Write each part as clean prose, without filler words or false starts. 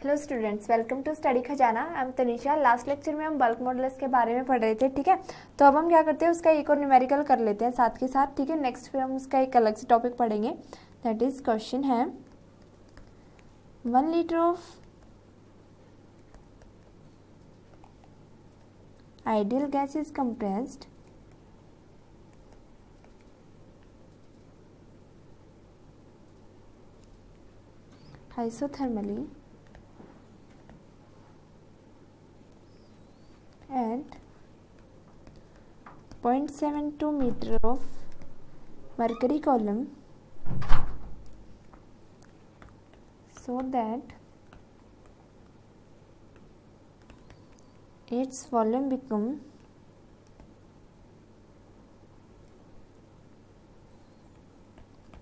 Hello students, welcome to study Khazana. I am Tanisha. Last lecture में हम bulk models के बारे में पढ़ रहे थे, ठीक है। तो अब हम क्या करते हैं, उसका एक और न्यूमेरिकल कर लेते हैं साथ के साथ, ठीक है। नेक्स्ट फिर हम उसका एक अलग से टॉपिक पढ़ेंगे। दैट इज क्वेश्चन है 1 litre of ideal gas is compressed isothermally at 0.72 meter of mercury column so that its volume become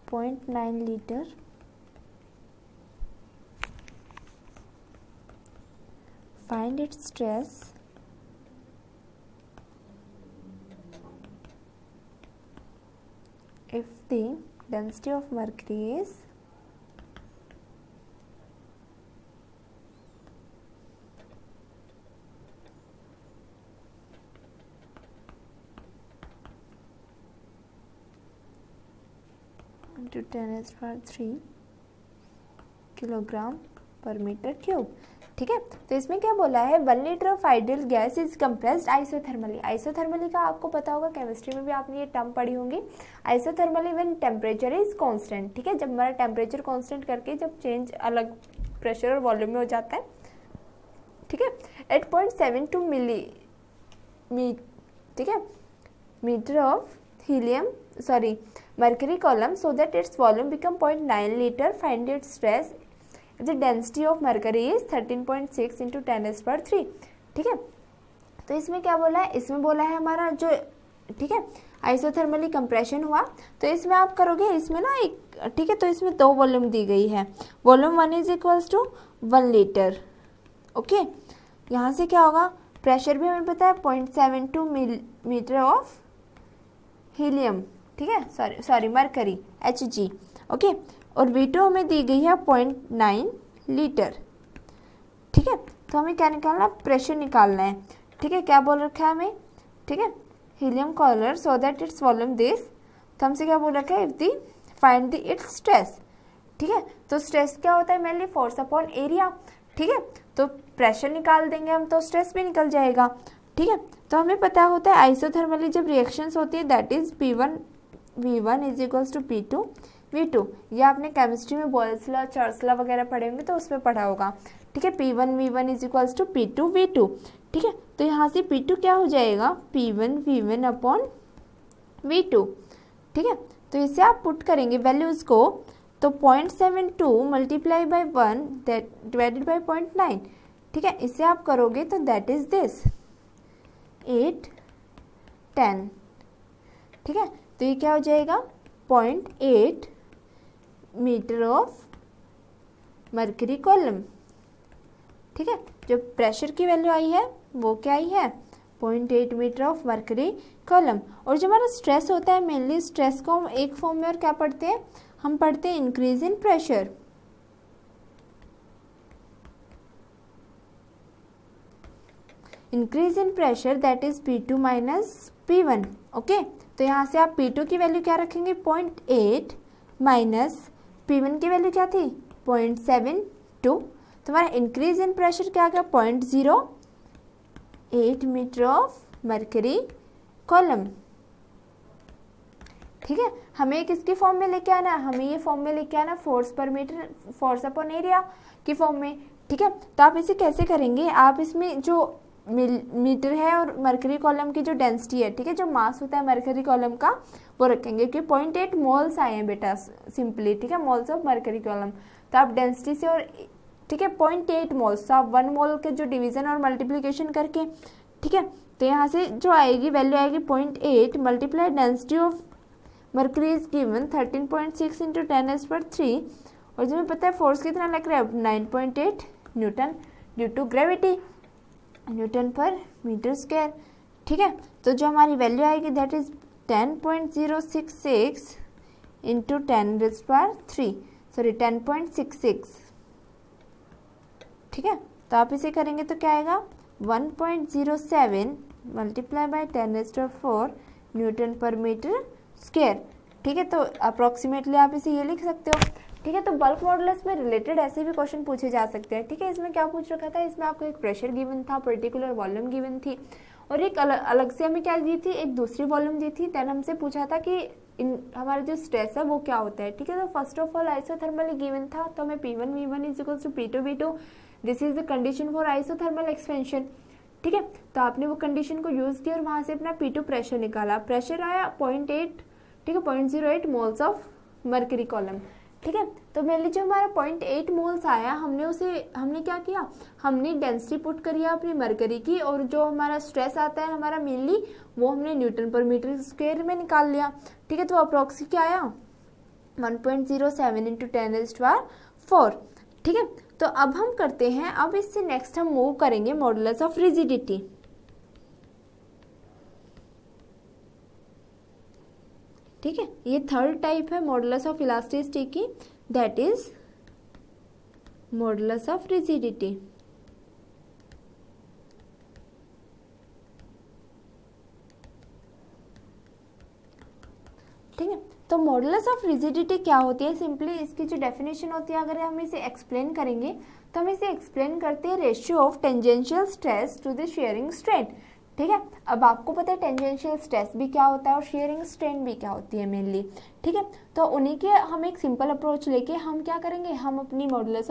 0.9 liter. Find its stress if the density of mercury is into 10⁻³ kilogram पर metre cube, ठीक है। तो इसमें क्या बोला है, 1 litre of ideal gas is compressed isothermally. Isothermally का आपको पता होगा, केमिस्ट्री में भी आपने ये टर्म पढ़ी होंगी। Isothermally when temperature is constant, ठीक है। जब हमारा टेम्परेचर कांस्टेंट करके जब चेंज अलग प्रेशर और वॉल्यूम में हो जाता है, ठीक है, एट 0.72 ठीक है, metre of mercury column so that its volume become 0.9 liter. Find its stress if the density of mercury is 13.6 into 10⁻³, ठीक है। तो इसमें क्या बोला है, इसमें बोला है हमारा जो, ठीक है, आइसोथर्मली कंप्रेशन हुआ। तो इसमें आप करोगे, इसमें ना एक, ठीक है, तो इसमें 2 वॉल्यूम दी गई है। Volume 1 is equals to 1 litre, okay. यहाँ से क्या होगा, प्रेशर भी हमें पता है 0.72 मीटर ऑफ हीलियम, ठीक है, सॉरी मरकरी, Hg, ओके। और V2 हमें दी गई है 0.9 लीटर, ठीक है। तो हमें क्या निकालना है, प्रेशर निकालना है, ठीक है। क्या बोल रखा है हमें, ठीक है, helium collar so that its volume this. तो हमसे क्या बोल रखा है, if the find the its stress, ठीक है। तो स्ट्रेस क्या होता है, मेनली फोर्स अपॉन एरिया, ठीक है। तो प्रेशर निकाल देंगे हम तो स्ट्रेस भी निकल जाएगा, ठीक है। तो हमें पता होता है आइसोथर्मली जब रिएक्शंस होती है that is P1 V1 is equals to P2 V2। ये आपने केमिस्ट्री में बॉयल्स लॉ, चार्ल्स लॉ वगैरह पढ़े होंगे तो उसमें पढ़ा होगा, ठीक है। P1 V1 is equals to P2 V2, ठीक है। तो यहाँ से P2 क्या हो जाएगा, P1 V1 अपॉन V2, ठीक है। तो इसे आप पुट करेंगे वैल्यूज को, तो 0.72 मल्टीप्लाई बाई 1 डिवाइडेड बाई 0.9, ठीक है। इसे आप करोगे तो दैट इज दिस 8 10, ठीक है। तो ये क्या हो जाएगा, 0.8 मीटर ऑफ मरकरी कॉलम, ठीक है। जो प्रेशर की वैल्यू आई है वो क्या आई है, 0.8 मीटर ऑफ मरकरी कॉलम। और जो हमारा स्ट्रेस होता है, मेनली स्ट्रेस को हम एक फॉर्म में और क्या पढ़ते हैं, हम पढ़ते हैं increase in pressure, increase in pressure that is P2 minus P1, okay. तो यहाँ से आप P2 की वैल्यू क्या रखेंगे, 0.8 माइनस P1 की वैल्यू क्या थी, 0.72। तो हमारा इंक्रीज इन प्रेशर क्या आ गया, 0.08 मीटर ऑफ मरकरी कॉलम, ठीक है। हमें किसके फॉर्म में लेके आना है, हमें ये फॉर्म में लेके आना फोर्स पर मीटर, फोर्स अपॉन एरिया की फॉर्म में, ठीक है। तो आप इसे कैसे करेंगे, आप इसमें जो मीटर है और मरकरी कॉलम की जो डेंसिटी है, ठीक है, जो मास होता है मरकरी कॉलम का वो रखेंगे, क्योंकि 0.8 मोल्स आए हैं बेटा सिंपली, ठीक है, मोल्स ऑफ मरकरी कॉलम। तो आप डेंसिटी से और, ठीक है, 0.8 मोल्स, तो आप 1 मोल के जो डिवीजन और मल्टीप्लीकेशन करके, ठीक है, तो यहाँ से जो आएगी वैल्यू आएगी 0.8 multiply density of mercury is given 13.6 into 10⁻³। और जो हमें पता है फोर्स कितना लग रहा है, 9.8 newton due to gravity, newton पर मीटर स्क्वायर, ठीक है। तो जो हमारी वैल्यू आएगी दैट इज 10.066 इंटू 10⁻³ सॉरी 10.66 ठीक है, तो आप इसे करेंगे तो क्या आएगा 1.07 मल्टीप्लाई बाय 10⁴ न्यूटन पर मीटर स्क्वायर। ठीक है, तो अप्रोक्सीमेटली आप इसे ये लिख सकते हो। ठीक है, तो बल्क मॉडुलस में रिलेटेड ऐसे भी क्वेश्चन पूछे जा सकते हैं। ठीक है, इसमें क्या पूछ रखा था, इसमें आपको एक प्रेशर गिवन था, पर्टिकुलर वॉल्यूम गिवन थी, और एक अलग से हमें क्या दी थी, एक दूसरी वॉल्यूम दी थी। देन हमसे पूछा था कि हमारा जो स्ट्रेस है वो क्या होता है। ठीक है, तो first of all isothermally given था, तो हमें P1 V1 is equal to P2 V2, this is the condition for isothermal expansion. ठीक है, तो आपने वो कंडीशन को यूज किया और वहां से अपना P2 प्रेशर निकाला। प्रेशर आया 0.8, ठीक है, 0.08 मोल्स ऑफ मर्करी कॉलम। ठीक है, तो मेनली जो हमारा 0.8 मोल्स आया, हमने क्या किया, हमने डेंसिटी पुट करी अपनी मरकरी की, और जो हमारा स्ट्रेस आता है हमारा मेनली वो हमने न्यूटन पर मीटर स्क्वायर में निकाल लिया। ठीक है, तो अप्रोक्सी क्या आया 1.07 इंटू 10⁴। ठीक है, तो अब हम करते हैं, अब इससे नेक्स्ट हम मूव करेंगे मॉडुलस ऑफ रिजिडिटी। ठीक है, ये थर्ड टाइप है मॉडुलस ऑफ इलास्टिसिटी की, that is modulus of rigidity. ठीक है, तो मॉडुलस ऑफ रिजिडिटी क्या होती है, सिंपली इसकी जो डेफिनेशन होती है, अगर हम इसे एक्सप्लेन करेंगे तो हम इसे एक्सप्लेन करते हैं ratio of tangential stress to the shearing strain. ठीक है, अब आपको पता है टेंजेंशियल स्ट्रेस भी क्या होता है और शेयरिंग स्ट्रेन भी क्या होती है मेनली। ठीक है, तो उन्हीं के हम एक सिंपल अप्रोच लेके हम क्या करेंगे, हम अपनी मॉडुलस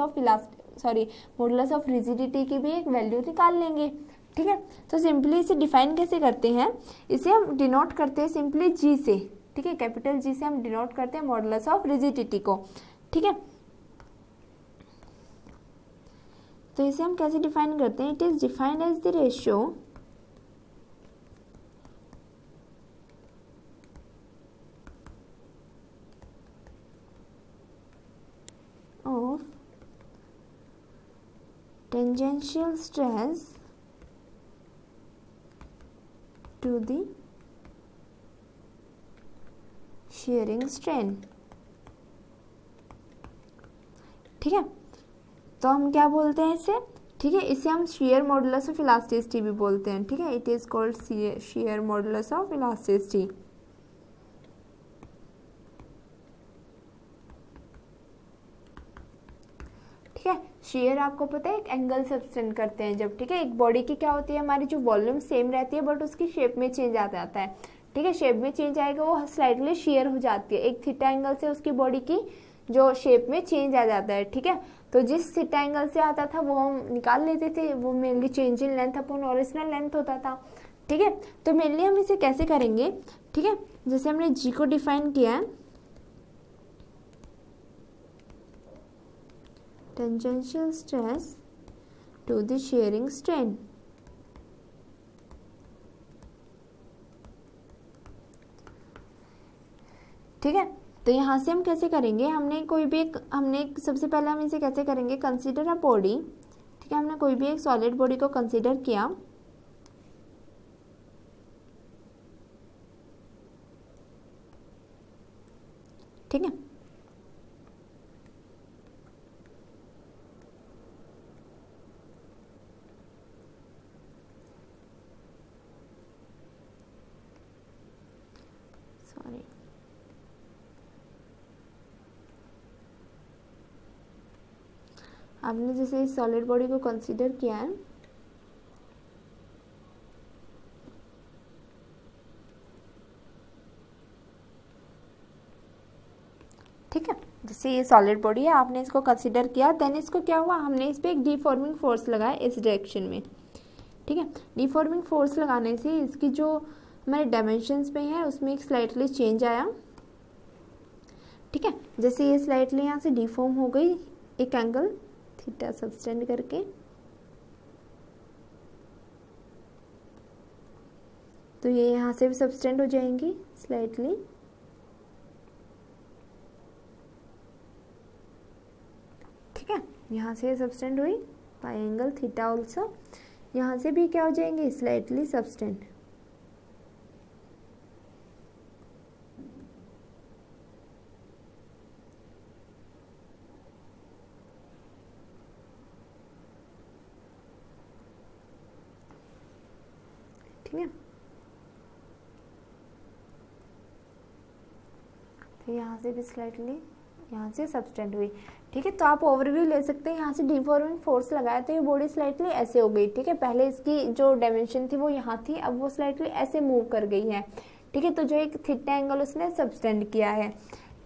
ऑफ रिजिडिटी की भी एक वैल्यू निकाल लेंगे। ठीक है, तो सिंपली इसे डिफाइन कैसे करते हैं, इसे हम डिनोट करते हैं सिंपली जी से। ठीक है, कैपिटल जी से हम डिनोट करते हैं मॉडुलस ऑफ रिजिडिटी को। ठीक है, तो इसे हम कैसे डिफाइन करते हैं, it is defined as the ratio of tangential stress to the shearing strain। ठीक है, तो हम क्या बोलते हैं इसे, ठीक है, इसे हम shear modulus of elasticity भी बोलते हैं। ठीक है, it is called shear modulus of elasticity। ठीक है, शेयर आपको पता है एक एंगल से सब्सटेंड करते हैं जब। ठीक है, एक बॉडी की क्या होती है, हमारी जो वॉल्यूम सेम रहती है बट उसकी शेप में चेंज आ जाता है। ठीक है, शेप में चेंज आएगा, वो स्लाइटली शेयर हो जाती है, एक थीटा एंगल से उसकी बॉडी की जो शेप में चेंज आ जाता है। ठीक है, तो जिस थीटा एंगल से आता था वो हम निकाल लेते थे, वो mainly change in length upon original length होता था। ठीक है, तो मेनली हम इसे कैसे करेंगे, ठीक है, जैसे हमने जी को डिफाइन किया है, tangential stress to the shearing strain। ठीक है, तो यहाँ से हम कैसे करेंगे, हमने सबसे पहले हम इसे कैसे करेंगे, कंसीडर अ बॉडी। ठीक है, हमने कोई भी एक सॉलिड बॉडी को कंसीडर किया। ठीक है, सॉरी, आपने जैसे इस सॉलिड बॉडी को कंसीडर किया है, ठीक है, जैसे ये सॉलिड बॉडी है, आपने इसको कंसीडर किया, देन इसको क्या हुआ, हमने इस पर एक डीफॉर्मिंग फोर्स लगाया इस डायरेक्शन में। ठीक है, डीफॉर्मिंग फोर्स लगाने से इसकी जो हमारे डायमेंशंस में है उसमें एक स्लाइटली चेंज आया। ठीक है, जैसे ये स्लाइटली यहाँ से डिफॉर्म हो गई एक एंगल थीटा सब्सटेंड करके, तो ये यहाँ से भी सब्सटेंड हो जाएंगी स्लाइटली। ठीक है, यहाँ से सब्सटेंड हुई बाय एंगल थीटा ऑल्सो, यहाँ से भी क्या हो जाएंगे, स्लाइटली सब्सटेंड। ठीक है। तो यहाँ से भी स्लाइटली यहाँ से सब्सटेंड हुई, ठीक है। तो आप ओवरव्यू ले सकते हैं, यहाँ से डिफॉर्मिंग फोर्स लगाया तो ये बॉडी स्लाइटली ऐसे हो गई, ठीक है। पहले इसकी जो डायमेंशन थी वो यहाँ थी, अब वो स्लाइटली ऐसे मूव कर गई है, ठीक है। तो जो एक थीटा एंगल उसने सब्सटेंड किया है,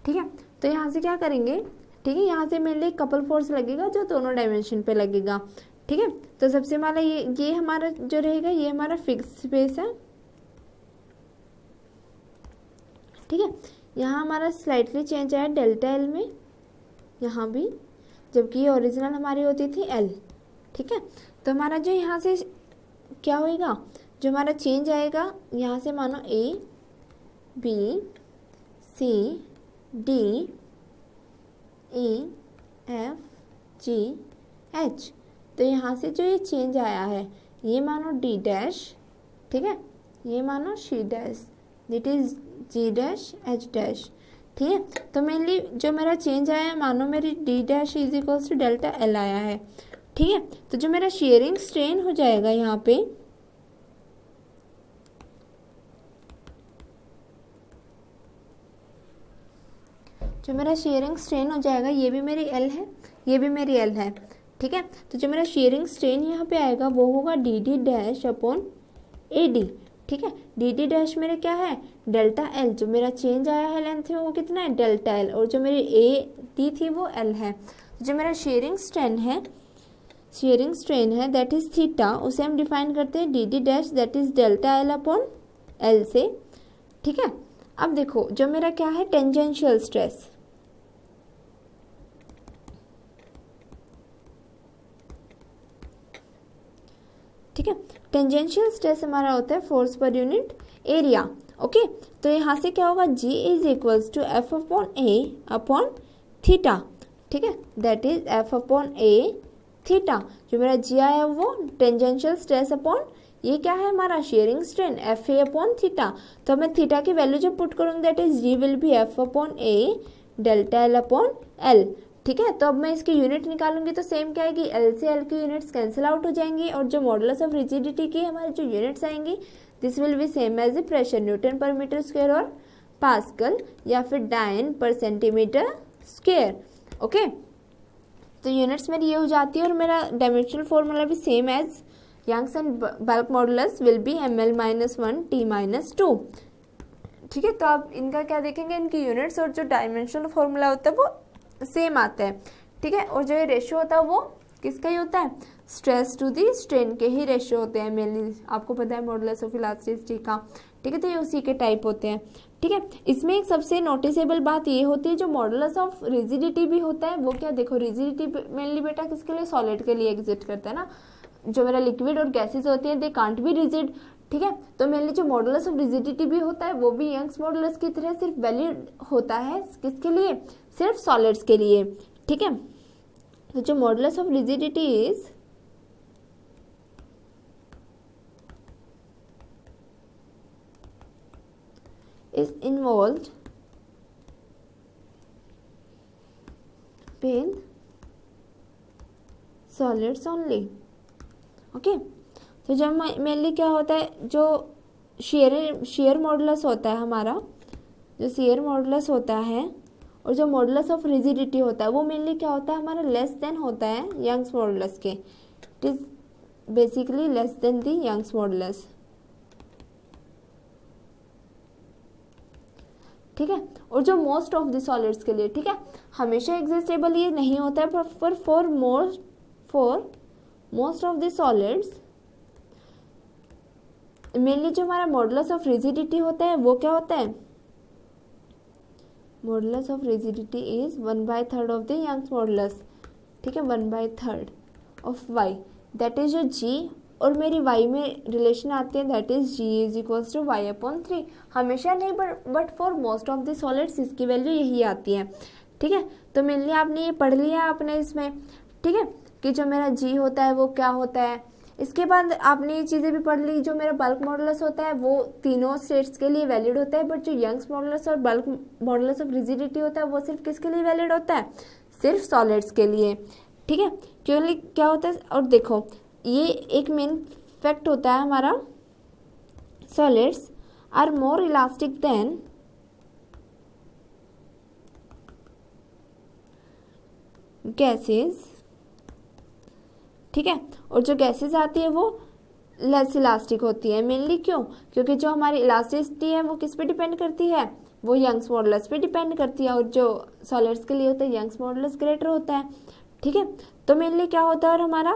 ठीक है। तो यहाँ से क्या करेंगे, ठीक है, यहाँ से मेनली कपल फोर्स लगेगा जो दोनों डायमेंशन पे लगेगा, ठीक है। तो सबसे पहले ये हमारा जो रहेगा ये हमारा फिक्स स्पेस है, ठीक है। यहाँ हमारा स्लाइटली चेंज आया डेल्टा एल में, यहाँ भी, जबकि ये ओरिजिनल हमारी होती थी एल, ठीक है। तो हमारा जो यहाँ से क्या होएगा, जो हमारा चेंज आएगा यहाँ से मानो A B C D E F G H, तो यहाँ से जो ये चेंज आया है ये मानो डी डैश, ठीक है, ये मानो C dash, that is G dash H dash, ठीक है। तो मेनली जो मेरा चेंज आया है मानो मेरी D dash is equals to delta L आया है, ठीक है। तो जो मेरा शेयरिंग स्ट्रेन हो जाएगा यहाँ पे, जो मेरा शेयरिंग स्ट्रेन हो जाएगा ये भी मेरी एल है, ये भी मेरी एल है, ठीक है। तो जो मेरा शेयरिंग स्ट्रेन यहाँ पे आएगा वो होगा D D dash upon A D, ठीक है। डी डी डैश मेरे क्या है डेल्टा एल, जो मेरा चेंज आया है लेंथ में वो कितना है डेल्टा एल, और जो मेरी ए डी थी वो एल है। जो मेरा शेयरिंग स्ट्रेन है दैट इज थीटा, उसे हम डिफाइन करते हैं D D dash that is delta L upon L से, ठीक है। अब देखो जो मेरा क्या है टेंजेंशियल स्ट्रेस, ठीक है। टेंजेंशियल स्ट्रेस हमारा होता है force per unit area, okay. तो यहाँ से क्या होगा G is equals to F upon A upon theta, ठीक है, that is F upon A theta. जो मेरा G आया वो टेंजेंशियल स्ट्रेस अपॉन ये क्या है हमारा sharing strain F A upon theta. तो मैं थीटा की वैल्यू जब पुट करूँगी that is G will be F upon A delta L upon L, ठीक है। तो अब मैं इसकी यूनिट निकालूंगी तो सेम क्या आएगी, एल से एल की यूनिट्स कैंसिल आउट हो जाएंगी, और जो मॉडुलस ऑफ रिजिडिटी की हमारी जो यूनिट्स आएंगी this will be same as the pressure, newton पर मीटर स्क्वायर और पास्कल या फिर डायन पर सेंटीमीटर स्क्वायर, ओके। तो यूनिट्स मेरी ये हो जाती है, और मेरा डायमेंशनल फॉर्मूला भी same as Young's and bulk modulus will be ml-1 t-2, ठीक है। तो आप इनका क्या देखेंगे, इनकी यूनिट्स और जो डायमेंशनल फॉर्मूला होता है वो सेम आता है, ठीक है। और जो ये रेशियो होता है वो किसका ही होता है, स्ट्रेस टू दी स्ट्रेन के ही रेशियो होते हैं मेनली, आपको पता है मॉडुलस ऑफ इलास्टिसिटी का, ठीक है। तो ये उसी के टाइप होते हैं, ठीक है। इसमें एक सबसे नोटिसेबल बात ये होती है जो मॉडुलस ऑफ रिजिडिटी भी होता है वो क्या, देखो रिजिडिटी मेनली बेटा किसके लिए, सॉलिड के लिए एग्जिस्ट करता है ना। जो मेरा लिक्विड और गैसेज होती हैं दे कांट बी रिजिड, ठीक है। तो मेनली जो मॉडुलस ऑफ रिजिडिटी भी होता है वो भी यंग्स मॉडुलस की तरह सिर्फ वैलिड होता है किसके लिए, सिर्फ सॉलिड्स के लिए, ठीक है। तो जो modulus of rigidity is involved with solids only, okay. तो जब मेनली क्या होता है जो शेयर मॉडुलस होता है हमारा, जो शेयर मॉडुलस होता है और जो मॉडुलस ऑफ रिजिडिटी होता है वो मेनली क्या होता है हमारा लेस देन होता है यंग्स मॉडुलस के, it is basically less than the Young's modulus, ठीक है। और जो मोस्ट ऑफ द सॉलिड्स के लिए, ठीक है, हमेशा एग्जिस्टेबल ये नहीं होता है, पर for most of the solids mainly जो हमारा मॉडुलस ऑफ रिजिडिटी होता है वो क्या होता है, modulus of rigidity is 1/3 of the Young's modulus, ठीक है, 1/3 ऑफ वाई, दैट इज जो जी और मेरी y में रिलेशन आते हैं that is g is equals to y upon 3, हमेशा नहीं but for most of the solids इसकी वैल्यू यही आती है, ठीक है। तो मेनली आपने ये पढ़ लिया आपने इसमें, ठीक है, कि जो मेरा g होता है वो क्या होता है। इसके बाद आपने ये चीज़ें भी पढ़ ली, जो मेरा बल्क मॉडुलस होता है वो तीनों स्टेट्स के लिए वैलिड होता है, बट जो यंग्स मॉडुलस और बल्क मॉडुलस ऑफ रिजिडिटी होता है वो सिर्फ किसके लिए वैलिड होता है, सिर्फ सॉलिड्स के लिए, ठीक है। क्योंकि क्या होता है, और देखो ये एक मेन फैक्ट होता है हमारा solids are more elastic than gases, ठीक है। और जो गैसेस आती है वो लेस इलास्टिक होती है। मेनली क्यों? क्योंकि जो हमारी इलास्टिसिटी है वो किस पे डिपेंड करती है? वो यंग्स मॉडुलस पे डिपेंड करती है, और जो सॉलिड्स के लिए होता है यंग्स मॉडुलस ग्रेटर होता है, ठीक है। तो मेनली क्या होता है, और हमारा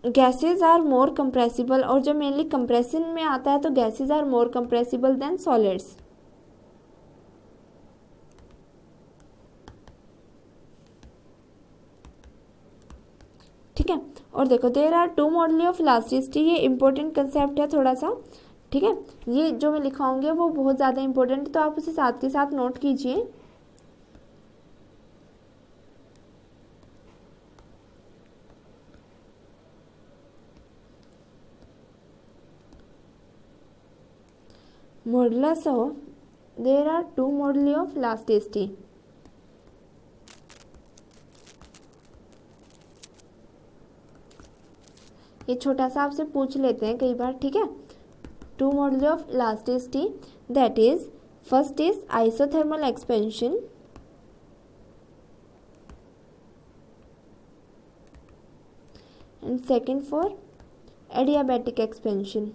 गैसेज आर मोर कंप्रेसिबल, और जो मेनली कंप्रेशन में आता है तो gases are more compressible than solids, ठीक है। और देखो there are two model of elasticity, ये इंपॉर्टेंट कंसेप्ट है थोड़ा सा, ठीक है। ये जो मैं लिखाऊंगी वो बहुत ज़्यादा इंपॉर्टेंट है, तो आप उसे साथ के साथ नोट कीजिए। Modulus of, there are two model of elasticity. ये छोटा सा आपसे पूछ लेते हैं कई बार, ठीक है। Two model of elasticity, that is first is isothermal expansion, and second for adiabatic expansion,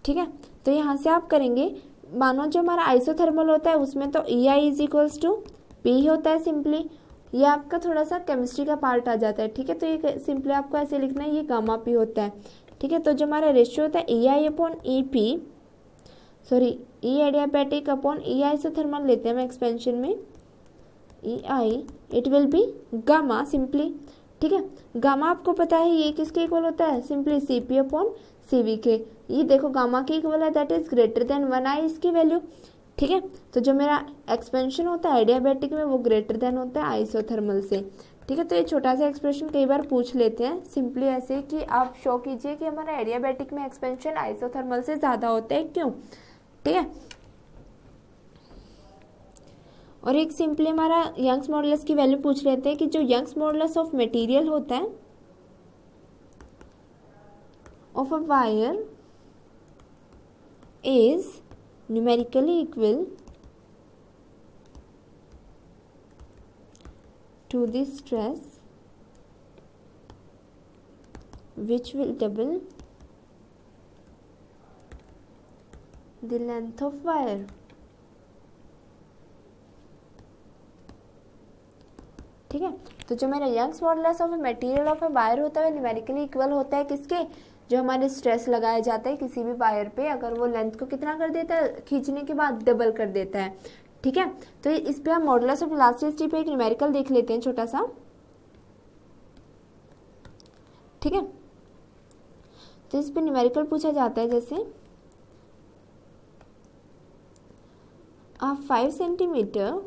ठीक है। तो यहाँ से आप करेंगे, मानो जो हमारा आइसोथर्मल होता है उसमें तो ई I is equals to P होता है सिंपली, ये आपका थोड़ा सा केमिस्ट्री का पार्ट आ जाता है, ठीक है। तो ये सिंपली आपको ऐसे लिखना है, ये गामा पी होता है, ठीक है। तो जो हमारा रेशियो होता है E I upon E P, sorry E adiabatic upon E isothermal लेते हैं हम एक्सपेंशन में, E I it will be gamma simply, ठीक है। गामा आपको पता है ये किसके इक्वल होता है? Simply C P upon C V के। ये देखो गामा के इक्वल है, दैट इज ग्रेटर देन 1 आई इसकी वैल्यू, ठीक है। तो जो मेरा एक्सपेंशन होता है एडियाबैटिक में वो ग्रेटर देन होता है आइसोथर्मल से, ठीक है। तो ये छोटा सा एक्सप्रेशन कई बार पूछ लेते हैं सिंपली ऐसे कि आप शो कीजिए कि हमारा एडियाबैटिक में एक्सपेंशन आइसोथर्मल से ज़्यादा होता है, क्यों, ठीक है। और एक सिंपली हमारा यंग्स मॉडुलस की वैल्यू पूछ लेते हैं कि जो यंग्स मॉडुलस ऑफ मटेरियल होता है of a wire is numerically equal to the stress which will double the length of wire, ठीक है। तो जो मेरा Young's modulus of material of a wire होता है न्यूमेरिकली इक्वल होता है किसके? जो हमारे स्ट्रेस लगाया जाता है किसी भी वायर पे, अगर वो लेंथ को कितना कर देता है खींचने के बाद? डबल कर देता है, ठीक है। तो इस पे हम मॉडुलस ऑफ इलास्टिसिटी पे एक न्यूमेरिकल देख लेते हैं छोटा सा, ठीक है। तो इस पे न्यूमेरिकल पूछा जाता है जैसे 5 centimetre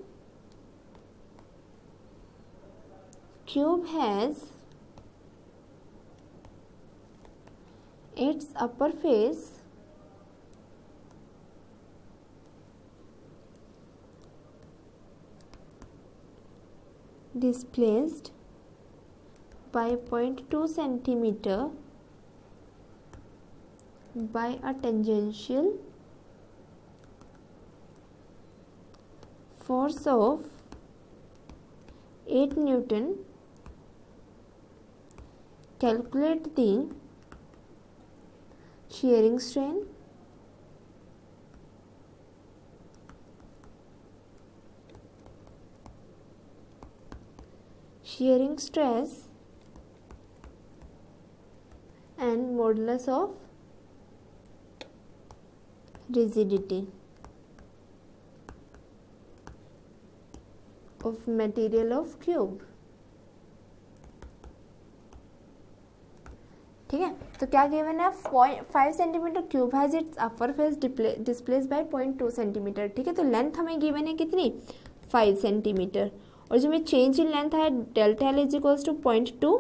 cube has its upper face displaced by 0.2 centimeter by a tangential force of 8 Newton. Calculate the shearing strain, shearing stress and modulus of rigidity of material of cube, ठीक है। तो क्या गिवन है? 5 centimetre cube has its upper face displace bye 0.2 centimetre, ठीक है। तो length हमें given है कितनी? 5 सेंटीमीटर, और जो में चेंज इन लेंथ है delta L is equals to 0.2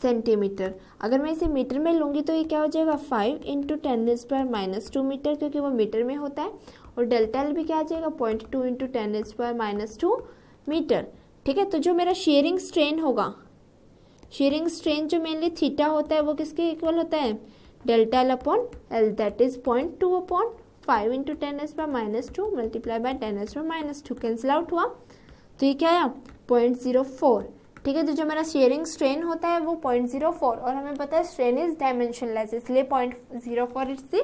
centimetre. अगर मैं इसे मीटर में लूँगी तो ये क्या हो जाएगा? 5 इंटू 10⁻² मीटर, क्योंकि वो मीटर में होता है, और डेल्टा एल भी क्या आ जाएगा? 0.2 इंटू 10⁻² मीटर, ठीक है। तो जो मेरा शेयरिंग स्ट्रेन होगा, शेयरिंग स्ट्रेन जो मेनली थीटा होता है वो किसके इक्वल होता है, delta L upon L, that is 0.2 upon 5 into 10⁻⁻2 multiply by 10⁻⁻2 cancel out हुआ। तो ये क्या आया 0.04। ठीक है। तो जो मेरा शेयरिंग स्ट्रेन होता है वो 0.04 और हमें पता है स्ट्रेन इज डायमेंशनलेस, इसलिए 0.04 इज दी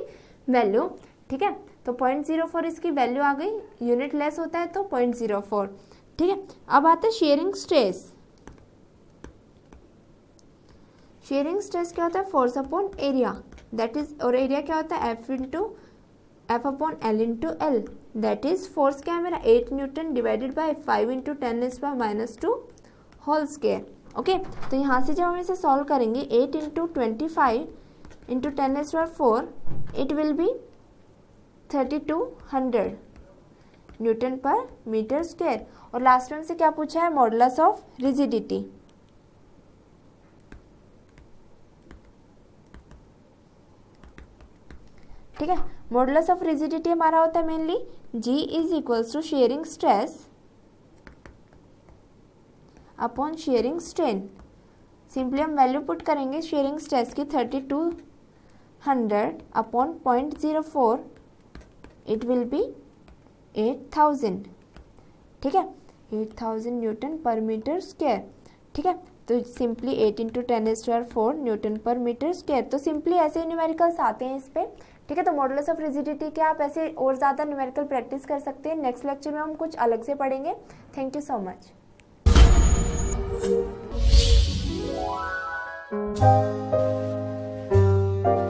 वैल्यू। ठीक है। तो 0.04 इसकी वैल्यू आ गई, यूनिट लेस होता है तो 0.04। ठीक है। अब आता है शेयरिंग स्ट्रेस। शेयरिंग स्ट्रेस क्या होता है, force upon area, that is, और एरिया क्या होता है F upon L into L, that is force क्या है मेरा 8 newton divided by 5 into 10⁻⁻2 whole square. Okay. तो यहाँ से जब हम इसे सॉल्व करेंगे 8 into 25 into 10⁻4 it will be 3200 newton पर मीटर स्क्वायर। और लास्ट में हमसे क्या पूछा है, मॉडुलस ऑफ रिजिडिटी। ठीक है। मॉडुलस ऑफ रिजिडिटी हमारा होता है mainly G is equals to shearing stress upon shearing strain. Simply हम वैल्यू पुट करेंगे शेयरिंग स्ट्रेस की 3200 अपॉन 0.04, इट विल बी 8000। ठीक है, 8000 न्यूटन पर मीटर स्क्वायर। ठीक है। तो सिंपली 8 इंटू 10⁻4 न्यूटन पर मीटर स्क्वायर। तो सिंपली ऐसे न्यूमेरिकल्स आते हैं इस पे। ठीक है। तो मॉडुलस ऑफ रिजिडिटी के आप ऐसे और ज़्यादा न्यूमेरिकल प्रैक्टिस कर सकते हैं। नेक्स्ट लेक्चर में हम कुछ अलग से पढ़ेंगे। Thank you so much.